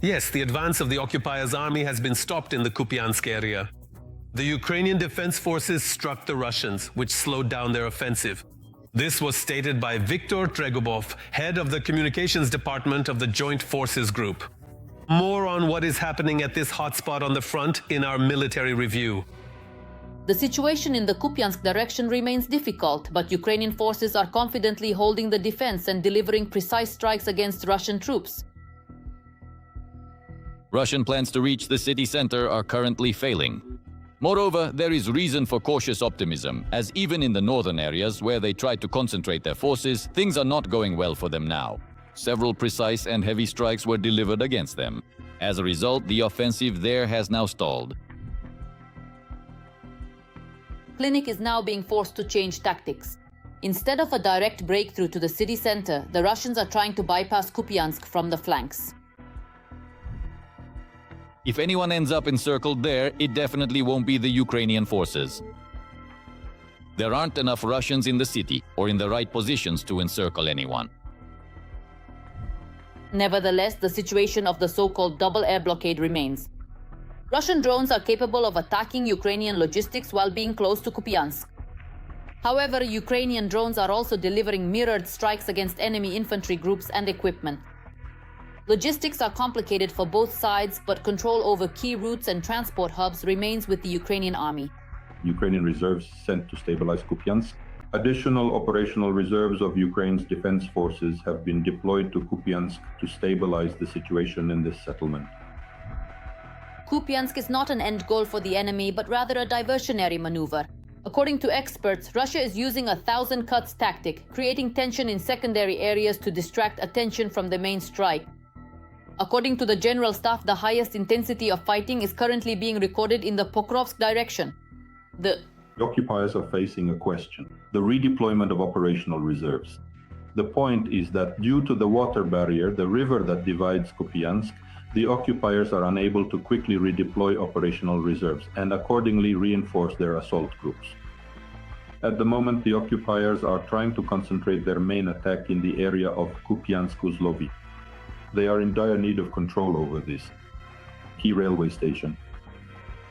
Yes, the advance of the occupiers' army has been stopped in the Kupyansk area. The Ukrainian defense forces struck the Russians, which slowed down their offensive. This was stated by Viktor Trehubov, head of the communications department of the Joint Forces Group. More on what is happening at this hotspot on the front in our military review. The situation in the Kupyansk direction remains difficult, but Ukrainian forces are confidently holding the defense and delivering precise strikes against Russian troops. Russian plans to reach the city center are currently failing. Moreover, there is reason for cautious optimism, as even in the northern areas where they tried to concentrate their forces, things are not going well for them now. Several precise and heavy strikes were delivered against them. As a result, the offensive there has now stalled. Clinic is now being forced to change tactics. Instead of a direct breakthrough to the city center, the Russians are trying to bypass Kupyansk from the flanks. If anyone ends up encircled there, it definitely won't be the Ukrainian forces. There aren't enough Russians in the city or in the right positions to encircle anyone. Nevertheless, the situation of the so-called double air blockade remains. Russian drones are capable of attacking Ukrainian logistics while being close to Kupyansk. However, Ukrainian drones are also delivering mirrored strikes against enemy infantry groups and equipment. Logistics are complicated for both sides, but control over key routes and transport hubs remains with the Ukrainian army. Ukrainian reserves sent to stabilize Kupyansk. Additional operational reserves of Ukraine's defense forces have been deployed to Kupyansk to stabilize the situation in this settlement. Kupyansk is not an end goal for the enemy, but rather a diversionary maneuver. According to experts, Russia is using a 1,000 cuts tactic, creating tension in secondary areas to distract attention from the main strike. According to the General Staff, the highest intensity of fighting is currently being recorded in the Pokrovsk direction. The occupiers are facing a question: the redeployment of operational reserves. The point is that due to the water barrier, the river that divides Kupyansk, the occupiers are unable to quickly redeploy operational reserves and accordingly reinforce their assault groups. At the moment, the occupiers are trying to concentrate their main attack in the area of Kupyansk-Uzlovi. They are in dire need of control over this key railway station.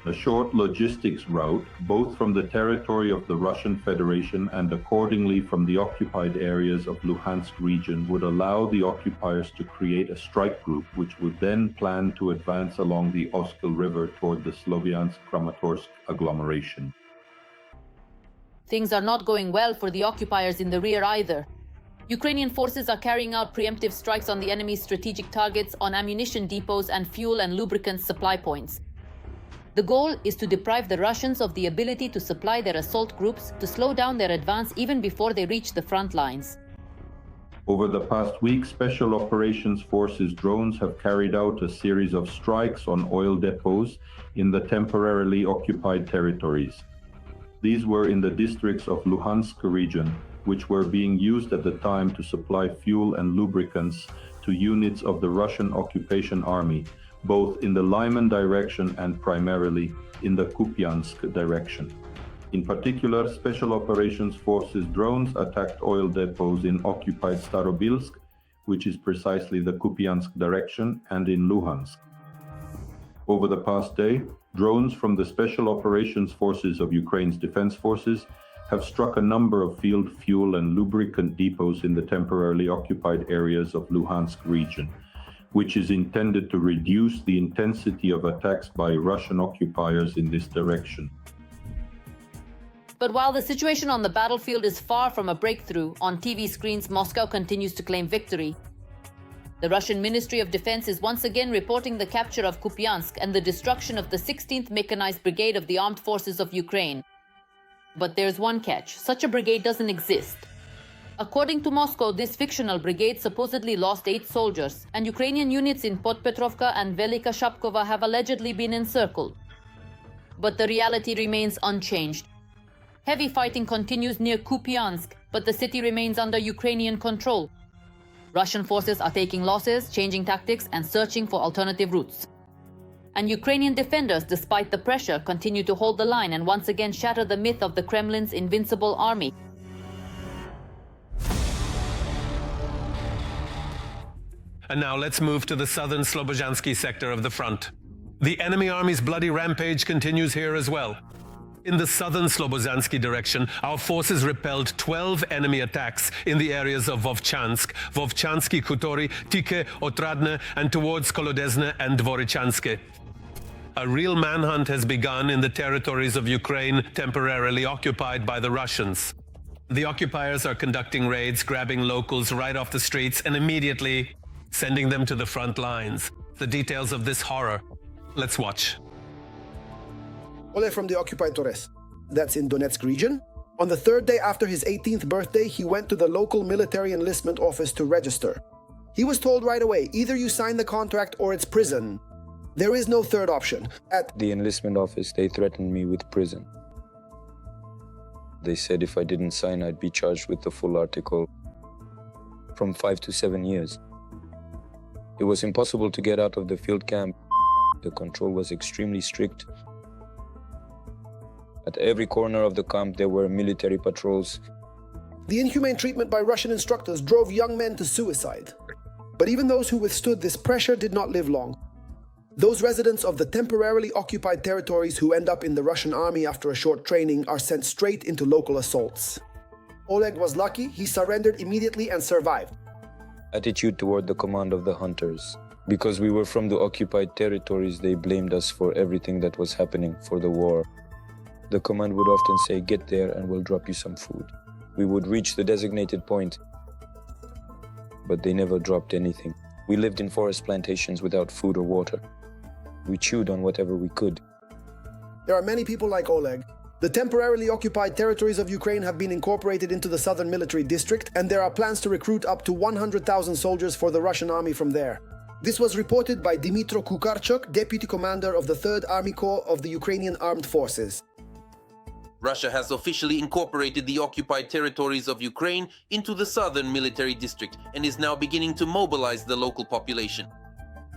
A short logistics route, both from the territory of the Russian Federation and accordingly from the occupied areas of Luhansk region, would allow the occupiers to create a strike group which would then plan to advance along the Oskil River toward the Sloviansk-Kramatorsk agglomeration. Things are not going well for the occupiers in the rear either. Ukrainian forces are carrying out preemptive strikes on the enemy's strategic targets, on ammunition depots and fuel and lubricant supply points. The goal is to deprive the Russians of the ability to supply their assault groups, to slow down their advance even before they reach the front lines. Over the past week, Special Operations Forces drones have carried out a series of strikes on oil depots in the temporarily occupied territories. These were in the districts of Luhansk region, which were being used at the time to supply fuel and lubricants to units of the Russian occupation army, both in the Lyman direction and primarily in the Kupyansk direction. In particular, Special Operations Forces drones attacked oil depots in occupied Starobilsk, which is precisely the Kupyansk direction, and in Luhansk. Over the past day, drones from the Special Operations Forces of Ukraine's defense forces have struck a number of field fuel and lubricant depots in the temporarily occupied areas of Luhansk region, which is intended to reduce the intensity of attacks by Russian occupiers in this direction. But while the situation on the battlefield is far from a breakthrough, on TV screens Moscow continues to claim victory. The Russian Ministry of Defense is once again reporting the capture of Kupyansk and the destruction of the 16th Mechanized Brigade of the Armed Forces of Ukraine. But there's one catch: such a brigade doesn't exist. According to Moscow, this fictional brigade supposedly lost 8 soldiers, and Ukrainian units in Podpetrovka and Velika Shapkova have allegedly been encircled. But the reality remains unchanged. Heavy fighting continues near Kupyansk, but the city remains under Ukrainian control. Russian forces are taking losses, changing tactics, and searching for alternative routes. And Ukrainian defenders, despite the pressure, continue to hold the line and once again shatter the myth of the Kremlin's invincible army. And now let's move to the southern Slobozhansky sector of the front. The enemy army's bloody rampage continues here as well. In the southern Slobozhansky direction, our forces repelled 12 enemy attacks in the areas of Vovchansk, Vovchansky Khutori, Tike, Otradne, and towards Kolodezne and Dvorichanske. A real manhunt has begun in the territories of Ukraine temporarily occupied by the Russians. The occupiers are conducting raids, grabbing locals right off the streets and immediately sending them to the front lines. The details of this horror. Let's watch. Oleg from the occupied Torres, that's in Donetsk region. On the third day after his 18th birthday, he went to the local military enlistment office to register. He was told right away, either you sign the contract or it's prison. There is no third option. At the enlistment office, they threatened me with prison. They said if I didn't sign, I'd be charged with the full article from 5 to 7 years. It was impossible to get out of the field camp. The control was extremely strict. At every corner of the camp, there were military patrols. The inhumane treatment by Russian instructors drove young men to suicide. But even those who withstood this pressure did not live long. Those residents of the temporarily occupied territories who end up in the Russian army after a short training are sent straight into local assaults. Oleg was lucky, he surrendered immediately and survived. Attitude toward the command of the hunters. Because we were from the occupied territories, they blamed us for everything that was happening, for the war. The command would often say, get there and we'll drop you some food. We would reach the designated point, but they never dropped anything. We lived in forest plantations without food or water. We chewed on whatever we could. There are many people like Oleg. The temporarily occupied territories of Ukraine have been incorporated into the Southern Military District, and there are plans to recruit up to 100,000 soldiers for the Russian army from there. This was reported by Dmytro Kukarchuk, Deputy Commander of the 3rd Army Corps of the Ukrainian Armed Forces. Russia has officially incorporated the occupied territories of Ukraine into the Southern Military District and is now beginning to mobilize the local population.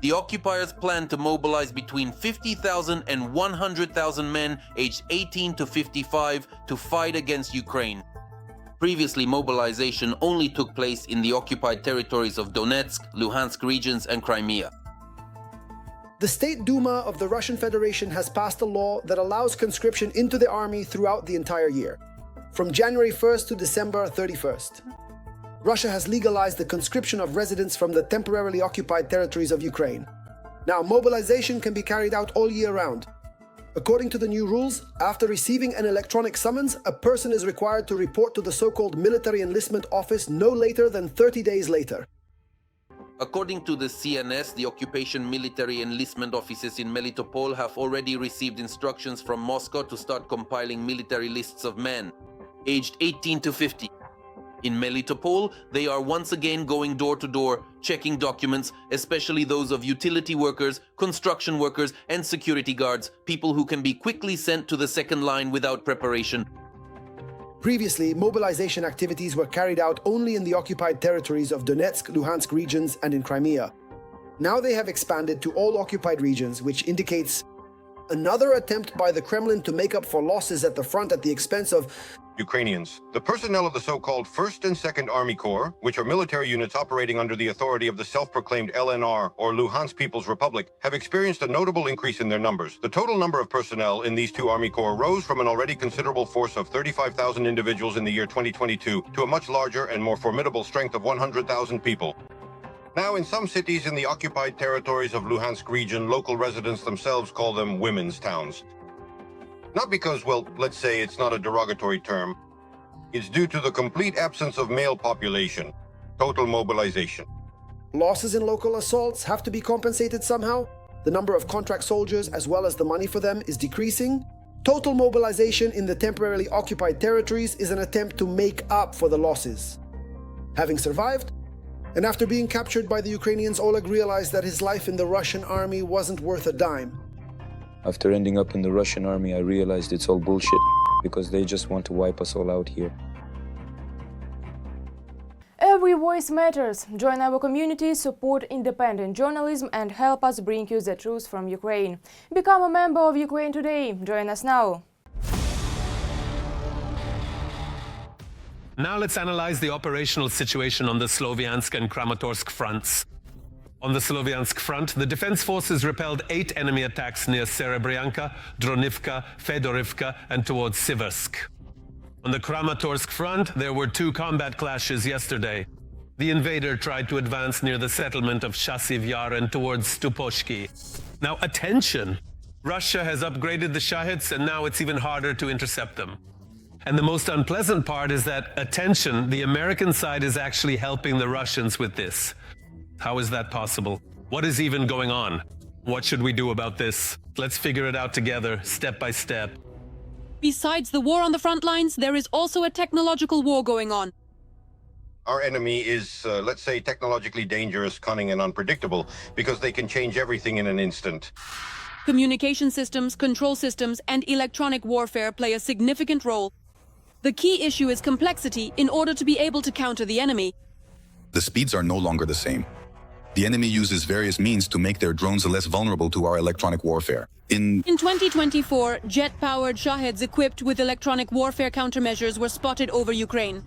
The occupiers plan to mobilize between 50,000 and 100,000 men aged 18 to 55 to fight against Ukraine. Previously, mobilization only took place in the occupied territories of Donetsk, Luhansk regions and Crimea. The State Duma of the Russian Federation has passed a law that allows conscription into the army throughout the entire year, from January 1st to December 31st. Russia has legalized the conscription of residents from the temporarily occupied territories of Ukraine. Now, mobilization can be carried out all year round. According to the new rules, after receiving an electronic summons, a person is required to report to the so-called military enlistment office no later than 30 days later. According to the CNS, the occupation military enlistment offices in Melitopol have already received instructions from Moscow to start compiling military lists of men, aged 18 to 50. In Melitopol, they are once again going door to door, checking documents, especially those of utility workers, construction workers, and security guards, people who can be quickly sent to the second line without preparation. Previously, mobilization activities were carried out only in the occupied territories of Donetsk, Luhansk regions and in Crimea. Now they have expanded to all occupied regions, which indicates another attempt by the Kremlin to make up for losses at the front at the expense of Ukrainians. The personnel of the so-called 1st and 2nd Army Corps, which are military units operating under the authority of the self-proclaimed LNR, or Luhansk People's Republic, have experienced a notable increase in their numbers. The total number of personnel in these two Army Corps rose from an already considerable force of 35,000 individuals in the year 2022 to a much larger and more formidable strength of 100,000 people. Now, in some cities in the occupied territories of Luhansk region, local residents themselves call them women's towns. Not because, well, let's say it's not a derogatory term. It's due to the complete absence of male population, total mobilization. losses in local assaults have to be compensated somehow. The number of contract soldiers as well as the money for them is decreasing. Total mobilization in the temporarily occupied territories is an attempt to make up for the losses. Having survived, and after being captured by the Ukrainians, Oleg realized that his life in the Russian army wasn't worth a dime. After ending up in the Russian army, I realized it's all bullshit, because they just want to wipe us all out here. Every voice matters. Join our community, support independent journalism and help us bring you the truth from Ukraine. Become a member of Ukraine today. Join us now. Now let's analyze the operational situation on the Sloviansk and Kramatorsk fronts. On the Sloviansk front, the defense forces repelled 8 enemy attacks near Serebryanka, Dronivka, Fedorivka, and towards Siversk. On the Kramatorsk front, there were 2 combat clashes yesterday. The invader tried to advance near the settlement of Shasiv Yar and towards Stuposhki. Now, attention! Russia has upgraded the Shaheds, and now it's even harder to intercept them. And the most unpleasant part is that, attention, the American side is actually helping the Russians with this. How is that possible? What is even going on? What should we do about this? Let's figure it out together, step by step. Besides the war on the front lines, there is also a technological war going on. Our enemy is, let's say, technologically dangerous, cunning, and unpredictable because they can change everything in an instant. Communication systems, control systems, and electronic warfare play a significant role. The key issue is complexity in order to be able to counter the enemy. The speeds are no longer the same. The enemy uses various means to make their drones less vulnerable to our electronic warfare. In 2024, jet-powered Shaheds equipped with electronic warfare countermeasures were spotted over Ukraine.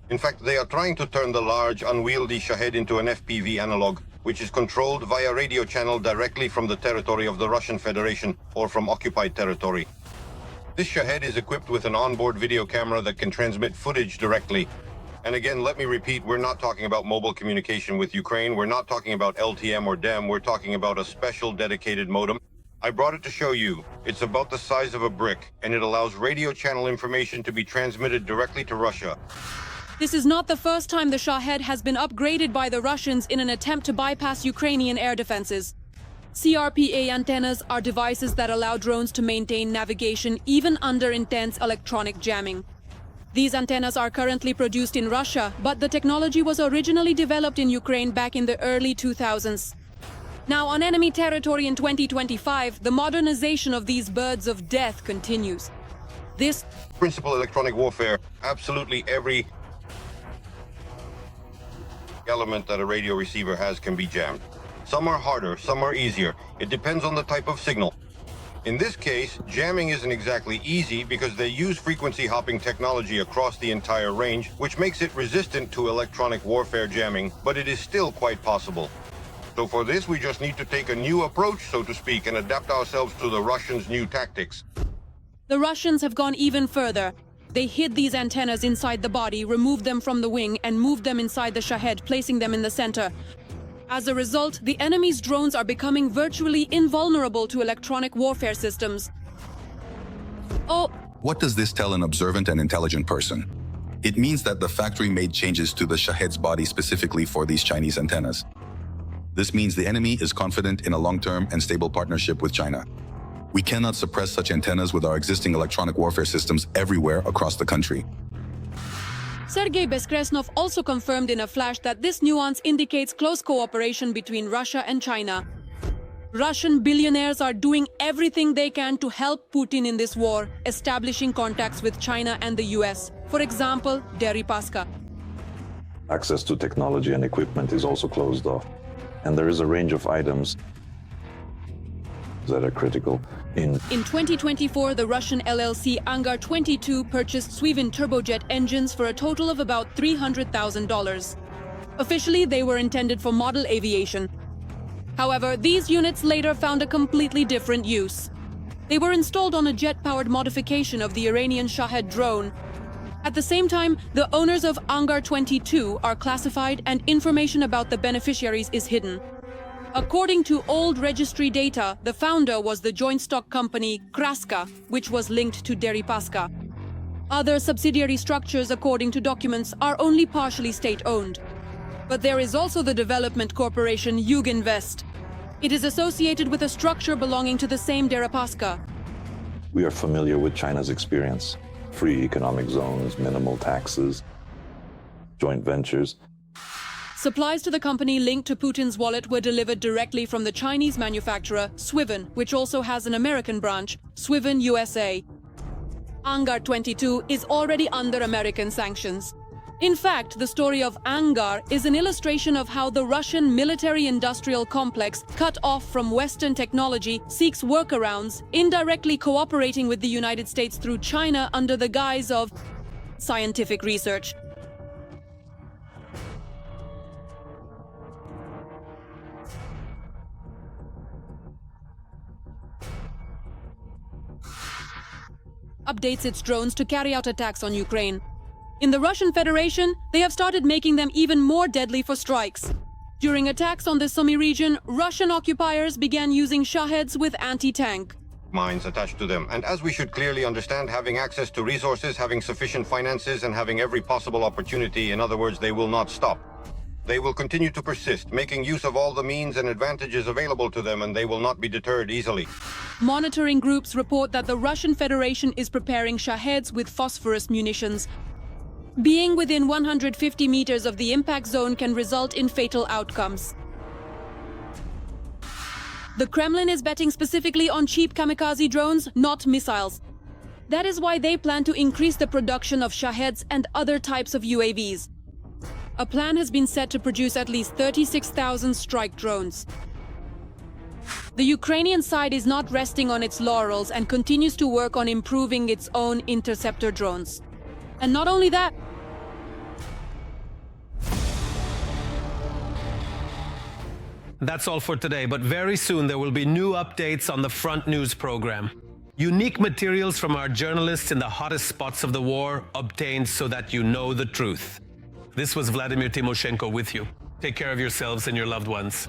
In fact, they are trying to turn the large, unwieldy Shahed into an FPV analog, which is controlled via radio channel directly from the territory of the Russian Federation or from occupied territory. This Shahed is equipped with an onboard video camera that can transmit footage directly. And again, let me repeat, we're not talking about mobile communication with Ukraine. We're not talking about LTM or DEM. We're talking about a special dedicated modem. I brought it to show you. It's about the size of a brick, and it allows radio channel information to be transmitted directly to Russia. This is not the first time the Shahed has been upgraded by the Russians in an attempt to bypass Ukrainian air defenses. CRPA antennas are devices that allow drones to maintain navigation even under intense electronic jamming. These antennas are currently produced in Russia, but the technology was originally developed in Ukraine back in the early 2000s. Now, on enemy territory in 2025, the modernization of these birds of death continues. This Principal electronic warfare, absolutely every element that a radio receiver has can be jammed. Some are harder, some are easier. It depends on the type of signal. In this case, jamming isn't exactly easy because they use frequency hopping technology across the entire range, which makes it resistant to electronic warfare jamming, but it is still quite possible. So for this, we just need to take a new approach, so to speak, and adapt ourselves to the Russians' new tactics. The Russians have gone even further. They hid these antennas inside the body, removed them from the wing, and moved them inside the Shahed, placing them in the center. As a result, the enemy's drones are becoming virtually invulnerable to electronic warfare systems. Oh, what does this tell an observant and intelligent person? It means that the factory made changes to the Shahed's body specifically for these Chinese antennas. This means the enemy is confident in a long-term and stable partnership with China. We cannot suppress such antennas with our existing electronic warfare systems everywhere across the country. Sergei Beskresnov also confirmed in a flash that this nuance indicates close cooperation between Russia and China. Russian billionaires are doing everything they can to help Putin in this war, establishing contacts with China and the US. For example, Deripaska. Access to technology and equipment is also closed off, and there is a range of items that are critical. In 2024, the Russian LLC Angar 22 purchased Swivin turbojet engines for a total of about $300,000. Officially, they were intended for model aviation. However, these units later found a completely different use. They were installed on a jet-powered modification of the Iranian Shahed drone. At the same time, the owners of Angar 22 are classified and information about the beneficiaries is hidden. According to old registry data, the founder was the joint stock company Kraska, which was linked to Deripaska. Other subsidiary structures, according to documents, are only partially state-owned. But there is also the development corporation Yuginvest. It is associated with a structure belonging to the same Deripaska. We are familiar with China's experience. Free economic zones, minimal taxes, joint ventures. Supplies to the company linked to Putin's wallet were delivered directly from the Chinese manufacturer Swivin, which also has an American branch, Swivin USA. Angar 22 is already under American sanctions. In fact, the story of Angar is an illustration of how the Russian military-industrial complex, cut off from Western technology, seeks workarounds, indirectly cooperating with the United States through China under the guise of scientific research. updates its drones to carry out attacks on Ukraine. In the Russian Federation, they have started making them even more deadly for strikes. During attacks on the Sumy region, Russian occupiers began using Shaheds with anti-tank mines attached to them. And as we should clearly understand, having access to resources, having sufficient finances, and having every possible opportunity, in other words, they will not stop. They will continue to persist, making use of all the means and advantages available to them, and they will not be deterred easily. Monitoring groups report that the Russian Federation is preparing Shaheds with phosphorus munitions. Being within 150 meters of the impact zone can result in fatal outcomes. The Kremlin is betting specifically on cheap kamikaze drones, not missiles. That is why they plan to increase the production of Shaheds and other types of UAVs. A plan has been set to produce at least 36,000 strike drones. The Ukrainian side is not resting on its laurels and continues to work on improving its own interceptor drones. And not only that, That's all for today, but very soon there will be new updates on the Front News program. Unique materials from our journalists in the hottest spots of the war, obtained so that you know the truth. This was Vladimir Timoshenko with you. Take care of yourselves and your loved ones.